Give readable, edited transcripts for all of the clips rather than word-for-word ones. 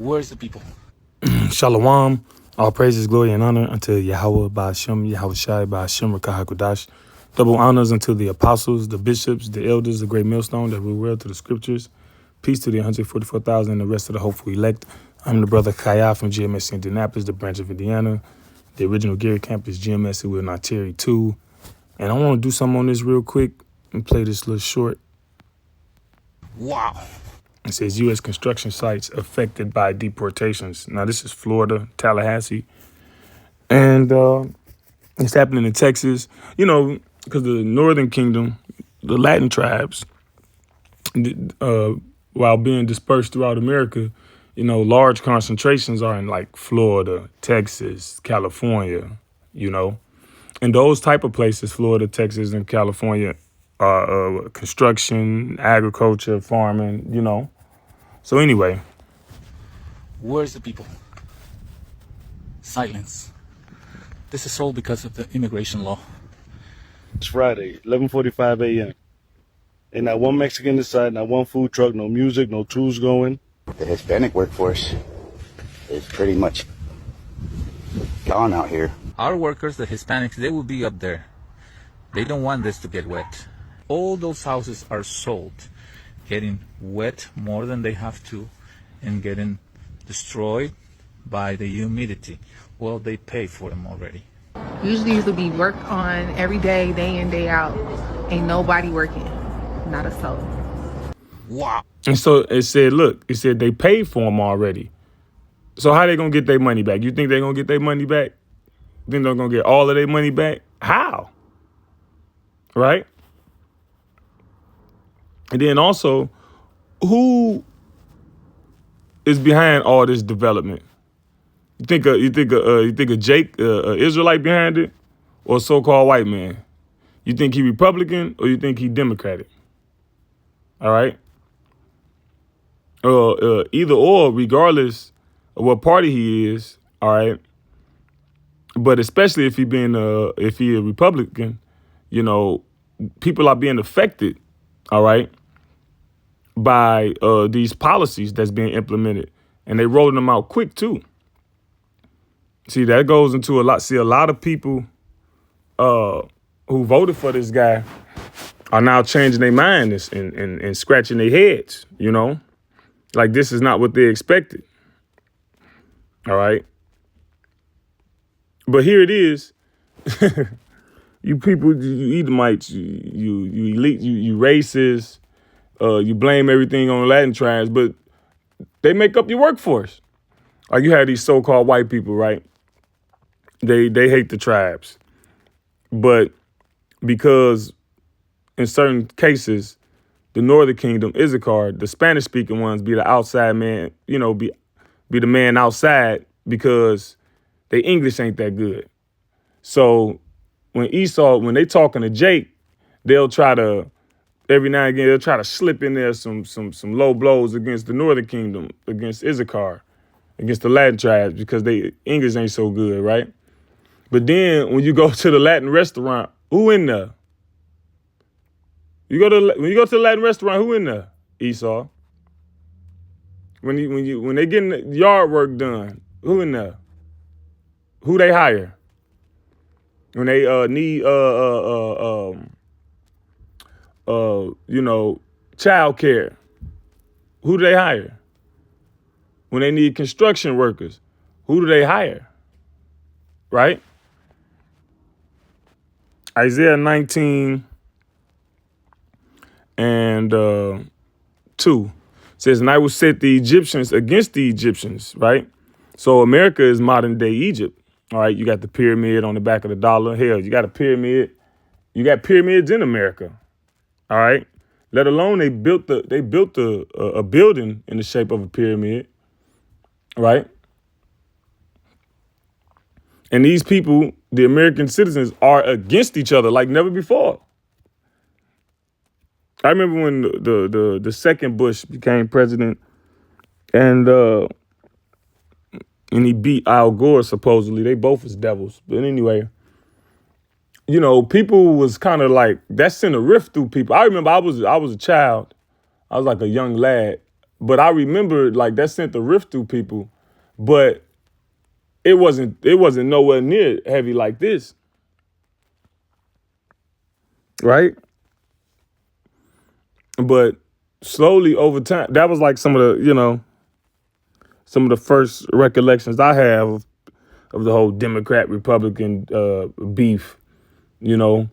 Where's the people? Shalom. All praises, glory, and honor unto Yahweh Ba'ashem, Yahweh Shai Ba'ashem, Rakah HaKodash. Double honors unto the apostles, the bishops, the elders, the great millstone that rule well to the scriptures. Peace to the 144,000 and the rest of the hopeful elect. I'm the brother Kaya from GMS Indianapolis, the branch of Indiana. The original Gary campus, GMS, will not tarry too. And I want to do something on this real quick and play this little short. Wow. It says U.S. construction sites affected by deportations. Now, this is Florida, Tallahassee. And it's happening in Texas. You know, because the Northern Kingdom, the Latin tribes, while being dispersed throughout America, you know, large concentrations are in like Florida, Texas, California, you know. And those type of places, Florida, Texas, and California, are construction, agriculture, farming, you know. So anyway. Where's the people? Silence. This is all because of the immigration law. It's Friday, 11:45 a.m. Ain't not one Mexican inside, not one food truck, no music, no tools going. The Hispanic workforce is pretty much gone out here. Our workers, the Hispanics, they will be up there. They don't want this to get wet. All those houses are sold, getting wet more than they have to and getting destroyed by the humidity. Well, they pay for them already. Usually used to be worked on every day in, day out. Ain't nobody working. Not a soul. Wow. And so it said, look, it said they paid for them already. So how they going to get their money back? You think they're going to get their money back? Think they're going to get all of their money back? How? Right? And then also, who is behind all this development? You think a Jake, Israelite behind it, or a so-called white man? You think he Republican or you think he Democratic? All right. Either or, regardless of what party he is. All right. But especially if he a Republican, you know, people are being affected. All right. By these policies that's being implemented, and they rolling them out quick too. See, that goes into a lot. See, a lot of people who voted for this guy are now changing their mind and scratching their heads, you know, like this is not what they expected. All right. But here it is. You people, you Edomites, you elite, you racist, you blame everything on the Latin tribes, but they make up your workforce. Like you have these so-called white people, right? They hate the tribes. But because in certain cases, the Northern Kingdom, Issachar, the Spanish-speaking ones be the outside man, you know, be the man outside because they English ain't that good. So when they talking to Jake, they'll try to, every now and again, they'll try to slip in there some low blows against the Northern Kingdom, against Issachar, against the Latin tribes because they English ain't so good, right? But then when you go to the Latin restaurant, who in there? When you go to the Latin restaurant, who in there? Esau. When they getting the yard work done, who in there? Who they hire? When they need you know, child care, who do they hire? When they need construction workers, who do they hire? Right? Isaiah 19 and 2 says, and I will set the Egyptians against the Egyptians, right? So America is modern day Egypt. All right, you got the pyramid on the back of the dollar. Hell, you got a pyramid. You got pyramids in America. All right. Let alone they built a building in the shape of a pyramid. Right. And these people, the American citizens, are against each other like never before. I remember when the second Bush became president and he beat Al Gore, supposedly. They both was devils. But anyway, you know, people was kind of like, that sent a rift through people. I remember I was a child. I was like a young lad But I remember like that sent a rift through people, but it wasn't nowhere near heavy like this. Right? But slowly over time, that was like some of the first recollections I have of the whole Democrat Republican beef, and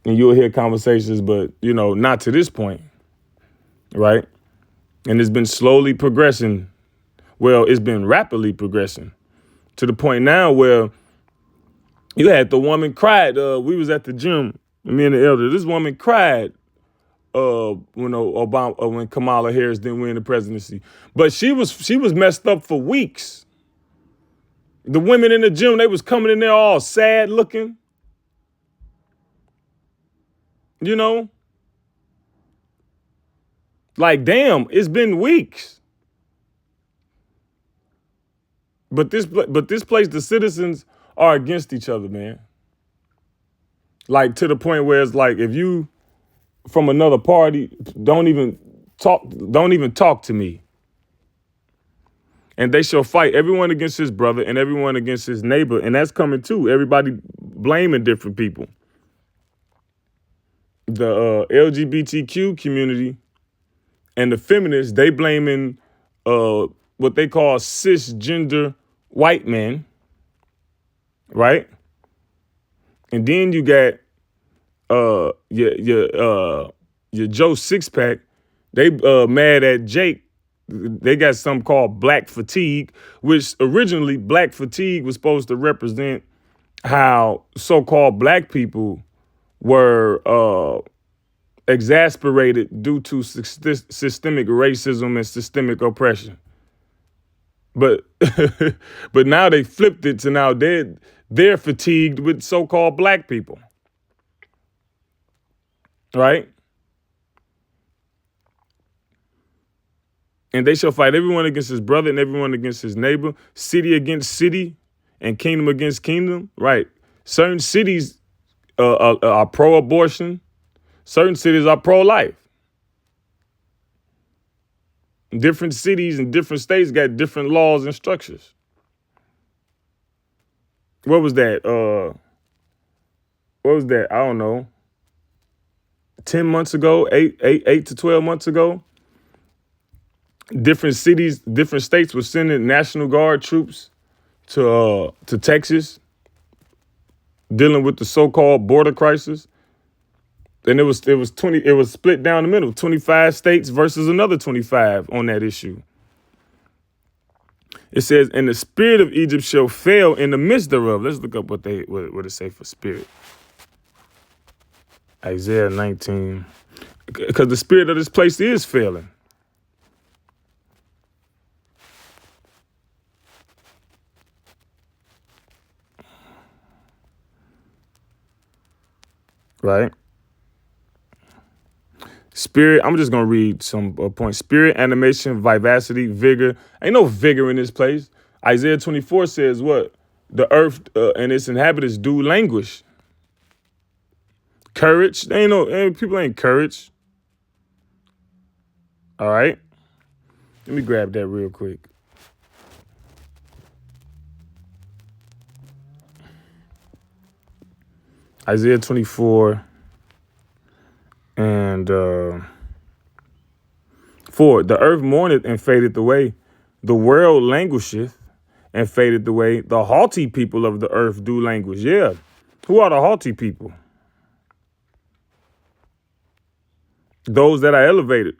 you'll hear conversations, but not to this point, right? And it's been slowly progressing. Well, it's been rapidly progressing to the point now where you had the woman cried. We was at the gym, me and the elder. This woman cried when Kamala Harris didn't win the presidency, but she was messed up for weeks. The women in the gym, they was coming in there all sad looking, like damn, it's been weeks. But this place, the citizens are against each other, man. Like to the point where it's like if you from another party, don't even talk to me. And they shall fight everyone against his brother and everyone against his neighbor. And that's coming too. Everybody blaming different people. The LGBTQ community and the feminists, they blaming what they call cisgender white men, right? And then you got your Joe Sixpack. They mad at Jake. They got something called black fatigue, which originally black fatigue was supposed to represent how so-called black people were exasperated due to systemic racism and systemic oppression. But but now they flipped it to now they're fatigued with so-called black people. Right? And they shall fight everyone against his brother and everyone against his neighbor, city against city and kingdom against kingdom. Right. Certain cities are pro-abortion. Certain cities are pro-life. Different cities and different states got different laws and structures. What was that? I don't know. 10 months ago, 8 to 12 months ago. Different cities, different states were sending National Guard troops to Texas, dealing with the so-called border crisis. And it was split down the middle, 25 states versus another 25 on that issue. It says, and the spirit of Egypt shall fail in the midst thereof. Let's look up what it say for spirit. Isaiah 19. Because the spirit of this place is failing. Right? Spirit, I'm just going to read some points. Spirit, animation, vivacity, vigor. Ain't no vigor in this place. Isaiah 24 says what? The earth and its inhabitants do languish. Courage. People ain't courage. All right. Let me grab that real quick. Isaiah 24 and 4. The earth mourneth and fadeth away. The world languisheth and fadeth away. The haughty people of the earth do languish. Yeah. Who are the haughty people? Those that are elevated,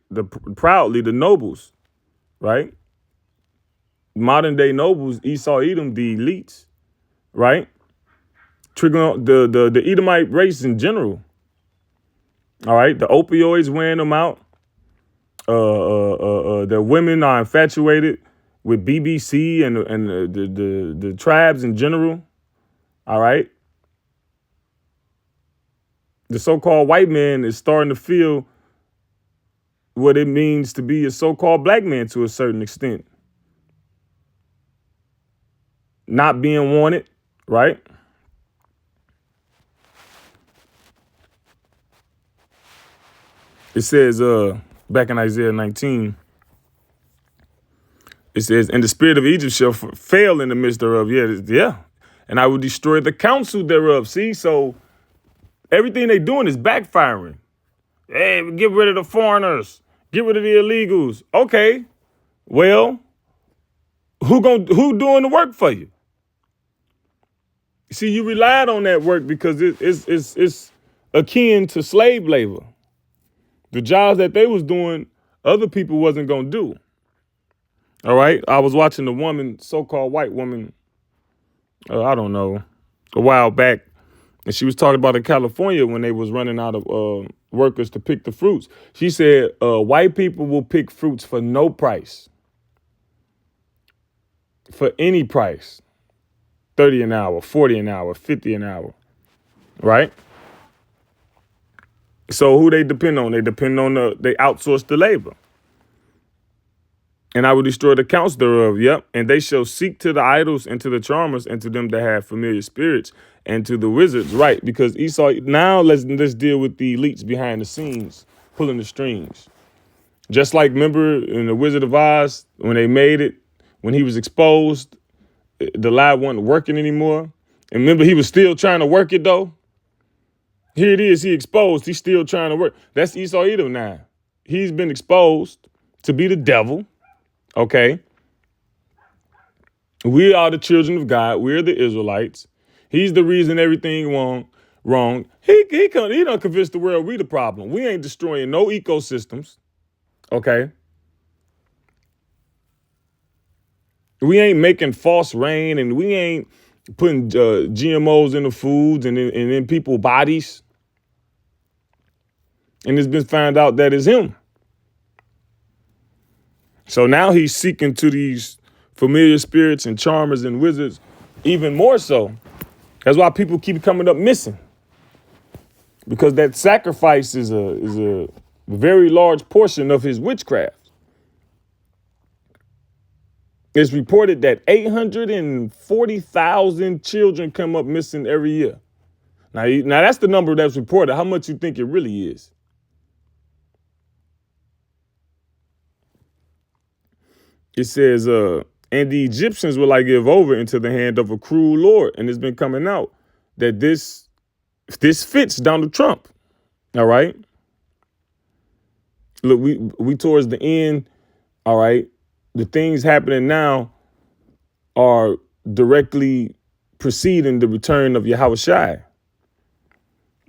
proudly, the nobles, right? Modern day nobles, Esau, Edom, the elites, right? Triggering on the Edomite race in general. All right, the opioids wearing them out. The women are infatuated with BBC and the tribes in general. All right. The so-called white man is starting to feel what it means to be a so-called black man to a certain extent. Not being wanted, right? It says back in Isaiah 19, It says, and the spirit of Egypt shall fail in the midst thereof. Yeah. And I will destroy the counsel thereof. See, so everything they doing is backfiring. Hey, get rid of the foreigners. Get rid of the illegals. Okay, well, who doing the work for you? See, you relied on that work because it's akin to slave labor. The jobs that they was doing, other people wasn't gonna do. All right, I was watching the woman, so-called white woman, I don't know, a while back, and she was talking about in California when they was running out of workers to pick the fruits. She said white people will pick fruits for no price, for any price, 30 an hour, 40 an hour, 50 an hour, right? So who they depend on? They depend on they outsource the labor. And I will destroy the counts thereof. Yep. And they shall seek to the idols and to the charmers and to them that have familiar spirits and to the wizards. Right. Because Esau, now let's deal with the elites behind the scenes, pulling the strings. Just like, remember in the Wizard of Oz, when they made it, when he was exposed, the lie wasn't working anymore. And remember, he was still trying to work it though. Here it is, he exposed, he's still trying to work. That's Esau Edom now. He's been exposed to be the devil. Okay. We are the children of God. We're the Israelites. He's the reason everything wrong. He done convinced the world we the problem. We ain't destroying no ecosystems. Okay. We ain't making false rain, and we ain't putting GMOs in the foods and in people's bodies. And it's been found out that it's him. So now he's seeking to these familiar spirits and charmers and wizards even more so. That's why people keep coming up missing. Because that sacrifice is a very large portion of his witchcraft. It's reported that 840,000 children come up missing every year. Now that's the number that's reported. How much you think it really is? It says, and the Egyptians will I give over into the hand of a cruel Lord. And it's been coming out that this fits Donald Trump. All right. Look, we towards the end. All right. The things happening now are directly preceding the return of Yahushua.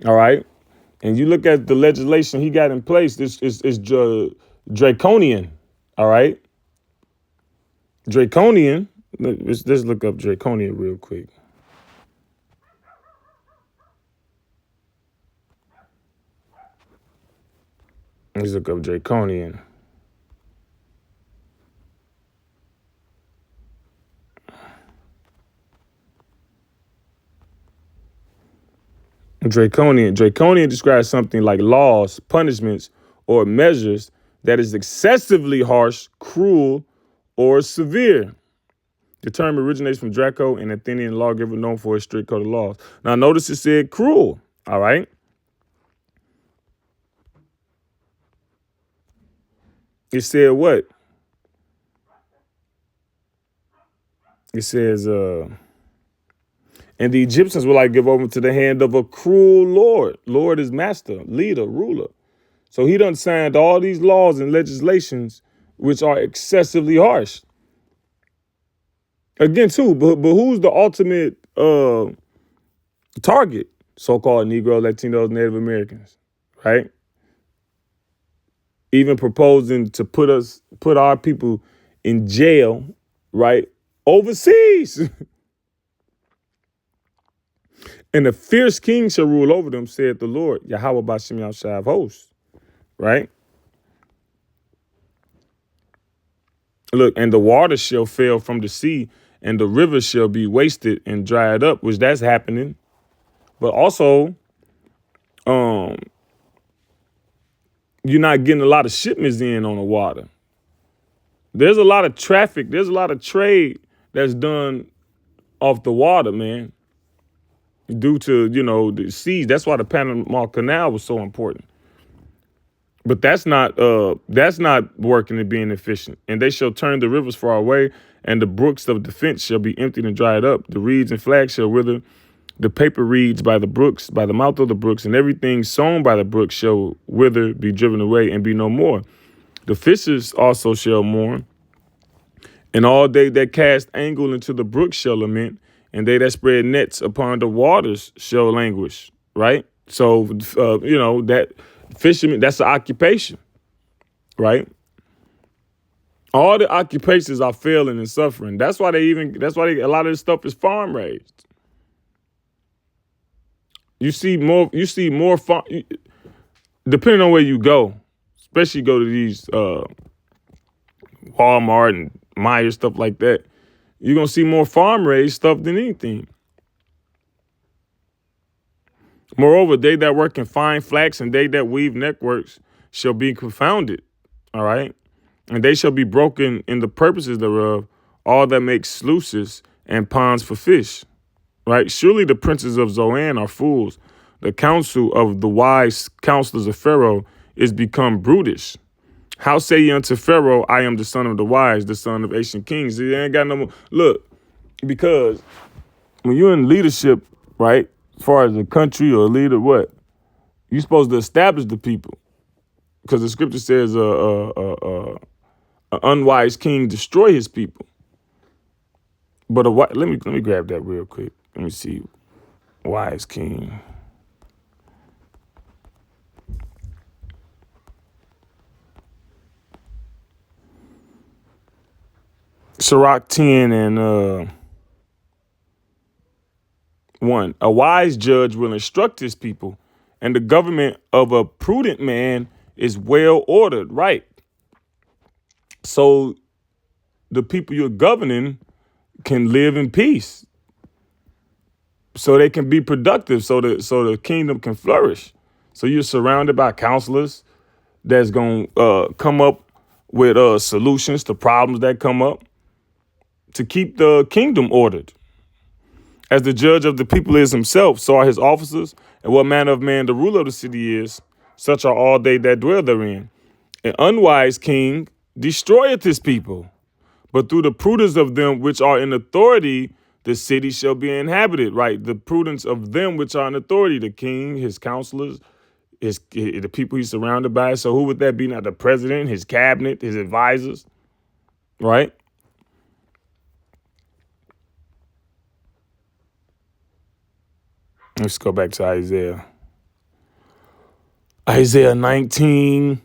All right. And you look at the legislation he got in place, this is draconian. All right. Draconian. Let's look up draconian real quick. Let's look up draconian. Draconian describes something like laws, punishments, or measures that is excessively harsh, cruel, or severe. The term originates from Draco, an Athenian lawgiver known for his strict code of laws. Now, notice it said cruel, all right? It said what? It says, and the Egyptians will I give over to the hand of a cruel Lord. Lord is master, leader, ruler. So he done signed all these laws and legislations which are excessively harsh. Against who? But who's the ultimate target? So-called Negro, Latinos, Native Americans, right? Even proposing to put our people in jail, right? Overseas. And a fierce king shall rule over them, saith the Lord, Yahweh Bashem Yahshua of hosts, right? Look, and the water shall fail from the sea, and the river shall be wasted and dried up, which that's happening. But also, you're not getting a lot of shipments in on the water. There's a lot of traffic. There's a lot of trade that's done off the water, man, due to, the seas. That's why the Panama Canal was so important. But that's not working and being efficient. And they shall turn the rivers far away, and the brooks of defense shall be emptied and dried up. The reeds and flags shall wither. The paper reeds by the brooks, by the mouth of the brooks, and everything sown by the brooks shall wither, be driven away, and be no more. The fishes also shall mourn, and all they that cast angle into the brook shall lament, and they that spread nets upon the waters shall languish. Right? So, that fishermen, that's an occupation, right? All the occupations are failing and suffering. That's why a lot of this stuff is farm raised. You see more farm, depending on where you go, especially go to these Walmart and Meijer, stuff like that. You're going to see more farm raised stuff than anything. Moreover, they that work in fine flax and they that weave networks shall be confounded. All right. And they shall be broken in the purposes thereof, all that make sluices and ponds for fish. Right. Surely the princes of Zoan are fools. The counsel of the wise counselors of Pharaoh is become brutish. How say ye unto Pharaoh, I am the son of the wise, the son of ancient kings? He ain't got no more. Look, because when you're in leadership, right, as far as a country or a leader, what? You're supposed to establish the people. Because the scripture says an unwise king destroy his people. But let me grab that real quick. Let me see. Wise king. Sirach 10 and 1. A wise judge will instruct his people, and the government of a prudent man is well ordered. Right. So the people you're governing can live in peace, so they can be productive, so the kingdom can flourish. So you're surrounded by counselors that's going to come up with solutions to problems that come up to keep the kingdom ordered. As the judge of the people is himself, so are his officers, and what manner of man the ruler of the city is, such are all they that dwell therein. An unwise king destroyeth his people, but through the prudence of them which are in authority, the city shall be inhabited. Right? The prudence of them which are in authority, the king, his counselors, the people he's surrounded by. So who would that be now? The president, his cabinet, his advisors, right? Let's go back to Isaiah. Isaiah 19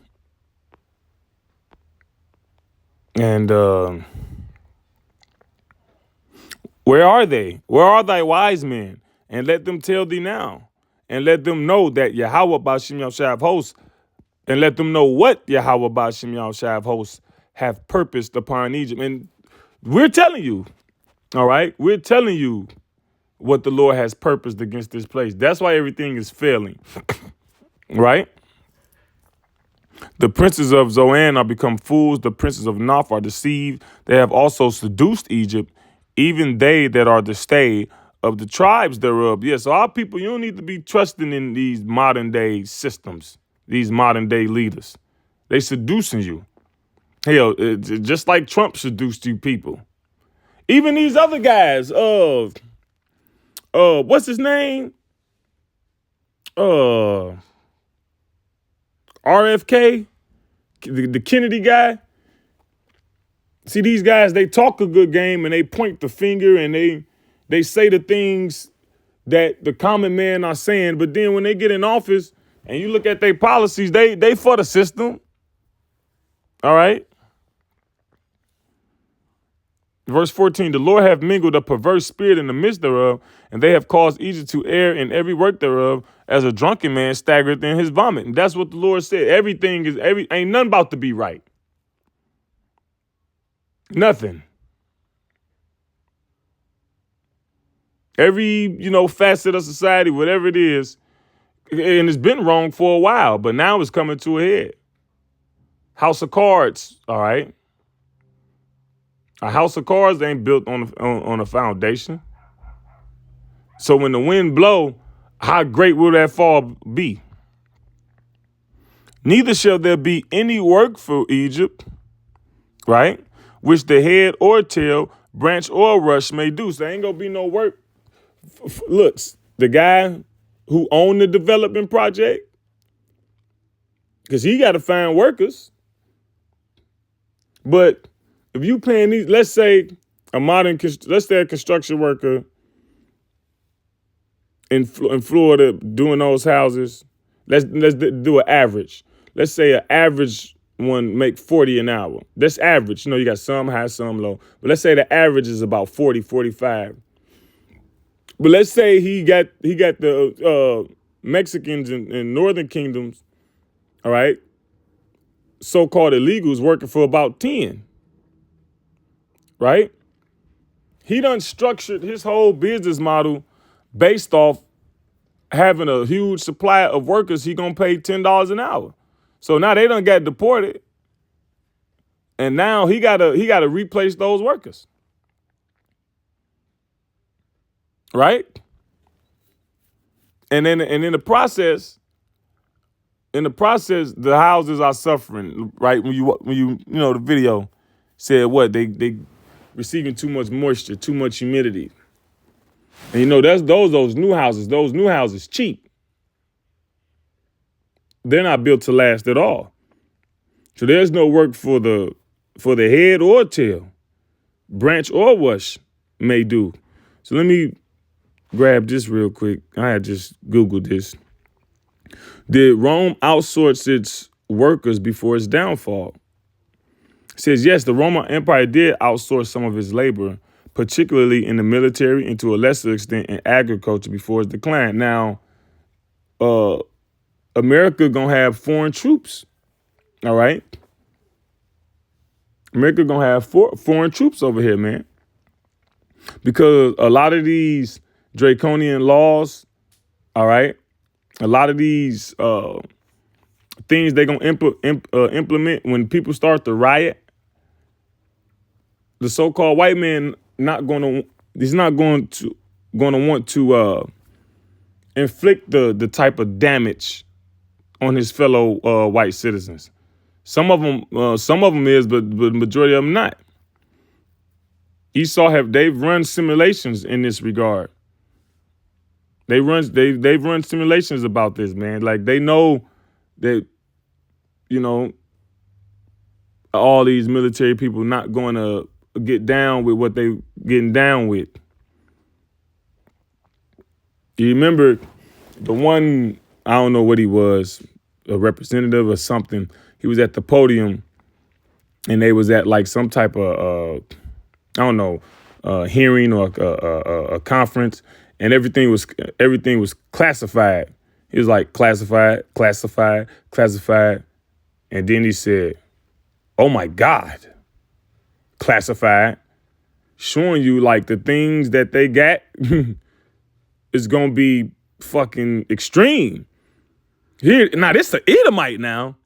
and where are they? Where are thy wise men? And let them tell thee now. And let them know that Yahweh Ba'Shem Yahshua hosts, and let them know what Yahweh Ba'Shem Yahshua hosts have purposed upon Egypt. And we're telling you, all right? We're telling you what the Lord has purposed against this place. That's why everything is failing, right? The princes of Zoan are become fools. The princes of Noph are deceived. They have also seduced Egypt, even they that are the stay of the tribes thereof. Yeah, so our people, you don't need to be trusting in these modern day systems, these modern day leaders. They seducing you. Hell, just like Trump seduced you people. Even these other guys, what's his name? RFK, the Kennedy guy. See, these guys, they talk a good game and they point the finger and they say the things that the common man are saying. But then when they get in office and you look at their policies, they for the system. All right. Verse 14, the Lord hath mingled a perverse spirit in the midst thereof, and they have caused Egypt to err in every work thereof, as a drunken man staggereth in his vomit. And that's what the Lord said. Ain't nothing about to be right. Nothing. Every, facet of society, whatever it is, and it's been wrong for a while, but now it's coming to a head. House of cards, all right? A house of cards ain't built on a foundation. So when the wind blow, how great will that fall be? Neither shall there be any work for Egypt, right? Which the head or tail, branch or rush may do. So there ain't gonna be no work. Look, the guy who owned the development project, because he got to find workers. But if you paying these, let's say a construction worker in Florida doing those houses, let's do an average. Let's say an average one make 40 an hour. That's average. You know, you got some high, some low. But let's say the average is about 40, 45. But let's say he got the Mexicans in northern kingdoms, all right, so-called illegals working for about 10, right? He done structured his whole business model based off having a huge supply of workers. He gonna pay $10 an hour. So now they done got deported, and now he gotta replace those workers, right? And then in the process, the houses are suffering, right? When you know the video said what they receiving too much moisture, too much humidity, and you know that's those new houses. Those new houses cheap. They're not built to last at all. So there's no work for the head or tail, branch or rush may do. So let me grab this real quick. I had just Googled this. Did Rome outsource its workers before its downfall? It says, yes, the Roman Empire did outsource some of its labor, particularly in the military and to a lesser extent in agriculture before its decline. Now, America gonna have foreign troops, all right? America gonna have foreign troops over here, man. Because a lot of these draconian laws, all right, a lot of these things they're gonna implement when people start to riot, the so-called white man he's not going to want to inflict the type of damage on his fellow white citizens. Some of them is, but the majority of them not. They've run simulations in this regard. They've run simulations about this, man. Like they know that, you know, all these military people not going to get down with what they getting down with. You remember the one, I don't know what he was, a representative or something. He was at the podium and they was at like some type of, I don't know, hearing or a conference, and everything was classified. He was like classified, and then he said, "Oh my God, classified," showing you like the things that they got is gonna be fucking extreme. Here now, this is an Edomite now.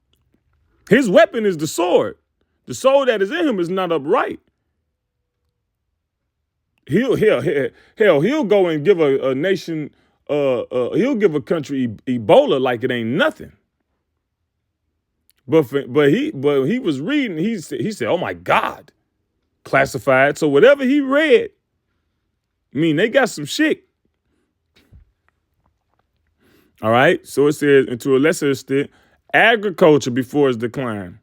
His weapon is the sword. The soul that is in him is not upright. He'll go and give a nation, he'll give a country Ebola like it ain't nothing. But he was reading, he said, "Oh my God," classified. So whatever he read, I mean, they got some shit. All right. So it says, and to a lesser extent, agriculture before its decline.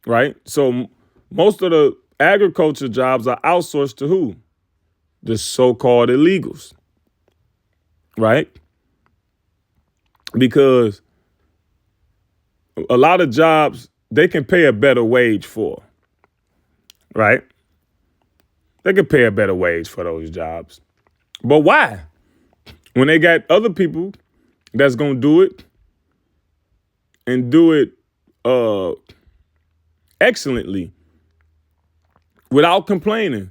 Right. So most of the agriculture jobs are outsourced to who? The so-called illegals, right? Because a lot of jobs they can pay a better wage for, right? They can pay a better wage for those jobs. But why? When they got other people that's going to do it and do it excellently without complaining.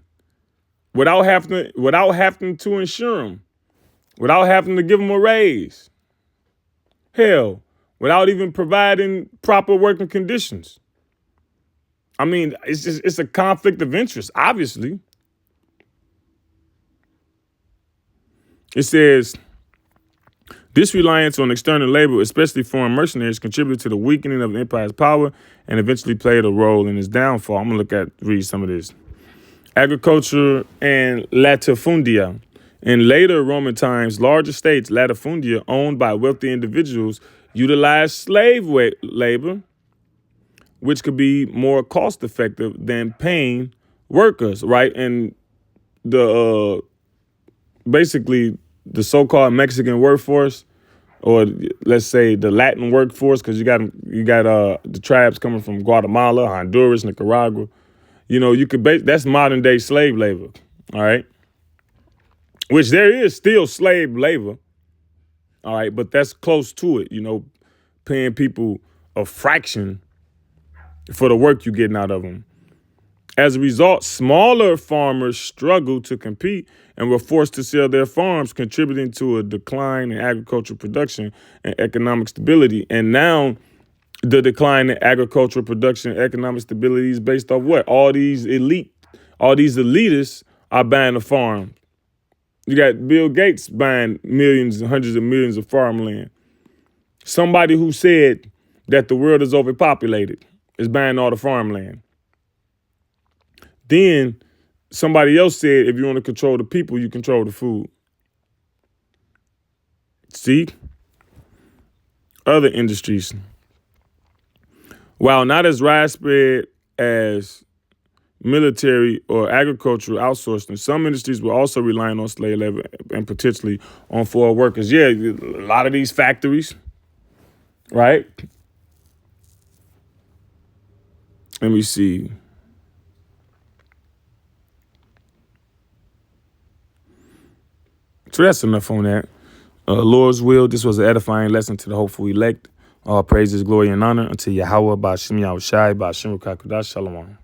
Without having to insure them, without having to give them a raise. Hell, without even providing proper working conditions. I mean, it's a conflict of interest, obviously. It says, This reliance on external labor, especially foreign mercenaries, contributed to the weakening of the empire's power and eventually played a role in its downfall. I'm going to read some of this. Agriculture and latifundia. In later Roman times, large estates, latifundia, owned by wealthy individuals, utilized slave labor, which could be more cost effective than paying workers, right? And the basically the so-called Mexican workforce, or let's say the Latin workforce, because you got the tribes coming from Guatemala, Honduras, Nicaragua. You know, you could that's modern day slave labor, all right? Which there is still slave labor, all right, but that's close to it, you know, paying people a fraction for the work you're getting out of them. As a result, smaller farmers struggled to compete and were forced to sell their farms, contributing to a decline in agricultural production and economic stability. And now the decline in agricultural production and economic stability is based off what? All these elitists are buying a farm. You got Bill Gates buying millions and hundreds of millions of farmland. Somebody who said that the world is overpopulated is buying all the farmland. Then somebody else said, if you want to control the people, you control the food. See? Other industries. While not as widespread as military or agricultural outsourcing, some industries were also relying on slave labor and potentially on foreign workers. Yeah, a lot of these factories, right? Let me see. So that's enough on that. Lord's will, this was an edifying lesson to the hopeful elect. All praises, glory, and honor unto Yahweh, Ba'ashem Yahushai, Ba'ashem Rukakudash, Shalom.